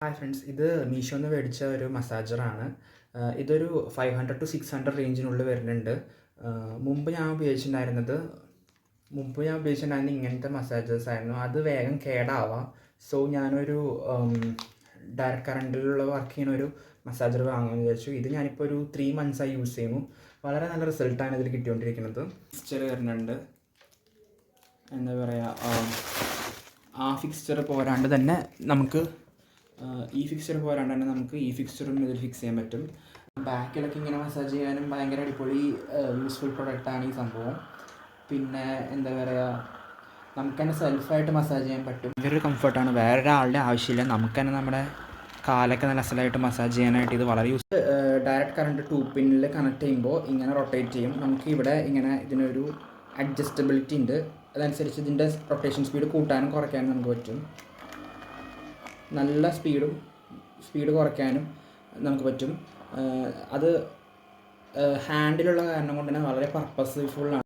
Hi friends, ഇത് മീഷോന്ന് മേടിച്ച ഒരു മസാജറാണ്. ഇതൊരു 500 to 600 റേഞ്ചിനുള്ളിൽ വരുന്നുണ്ട്. മുമ്പ് ഞാൻ ഉപയോഗിച്ചിട്ടുണ്ടായിരുന്നത് ഇങ്ങനത്തെ മസാജേഴ്സ് ആയിരുന്നു. അത് വേഗം കേടാവാം. സോ ഞാനൊരു ഡയറക്റ്റ് കറണ്ടിലുള്ള വർക്ക് ചെയ്യുന്ന ഒരു മസാജർ വാങ്ങാമെന്ന് വിചാരിച്ചു. ഇത് ഞാനിപ്പോൾ ഒരു 3 months യൂസ് ചെയ്യുന്നു. വളരെ നല്ല റിസൾട്ടാണ് ഇതിൽ കിട്ടിക്കൊണ്ടിരിക്കുന്നത്. ഫിക്സ്ചർ വരുന്നുണ്ട്, എന്താ പറയുക, ആ ഫിക്സ്ചർ പോരാണ്ട് തന്നെ നമുക്ക് ഈ ഫിക്സ്ചറും ഇതിൽ ഫിക്സ് ചെയ്യാൻ പറ്റും. ബാക്കിലൊക്കെ ഇങ്ങനെ മസാജ് ചെയ്യാനും ഭയങ്കര അടിപൊളി യൂസ്ഫുൾ പ്രൊഡക്റ്റാണ് ഈ സംഭവം. പിന്നെ എന്താ പറയുക, നമുക്ക് തന്നെ സെൽഫായിട്ട് മസാജ് ചെയ്യാൻ പറ്റും. ഭയങ്കര ഒരു കംഫർട്ടാണ്, വേറൊരാളുടെ ആവശ്യമില്ല. നമുക്ക് തന്നെ നമ്മുടെ കാലൊക്കെ നല്ല അസലായിട്ട് മസാജ് ചെയ്യാനായിട്ട് ഇത് വളരെ ഡയറക്റ്റ് കറണ്ട് 2 pin കണക്ട് ചെയ്യുമ്പോൾ ഇങ്ങനെ റൊട്ടേറ്റ് ചെയ്യും. നമുക്ക് ഇവിടെ ഇങ്ങനെ ഇതിനൊരു അഡ്ജസ്റ്റബിലിറ്റി ഉണ്ട്. അതനുസരിച്ച് ഇതിൻ്റെ റൊട്ടേഷൻ സ്പീഡ് കൂട്ടാനും കുറയ്ക്കാനും നമുക്ക് പറ്റും. നല്ല സ്പീഡ് കുറയ്ക്കാനും നമുക്ക് പറ്റും. അത് ഹാൻഡിലുള്ള കാരണം കൊണ്ട് തന്നെ വളരെ പർപ്പസ്ഫുള്ളാണ്.